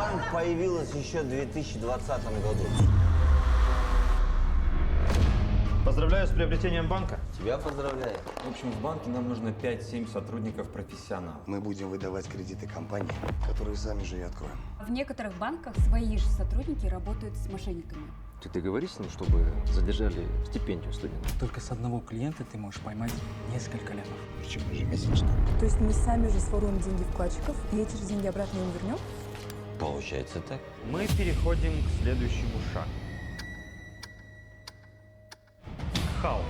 Банк появилась еще в 2020 году. Поздравляю с приобретением банка. Тебя поздравляю. В общем, в банке нам нужно 5-7 сотрудников-профессионалов. Мы будем выдавать кредиты компании, которые сами же и откроем. В некоторых банках свои же сотрудники работают с мошенниками. Ты договорись с ним, чтобы задержали стипендию студентов. Только с одного клиента ты можешь поймать несколько лямов. Причем ежемесячно. То есть мы сами же своруем деньги вкладчиков, и эти же деньги обратно им вернем? Получается так. Мы переходим к следующему шагу. Хаос.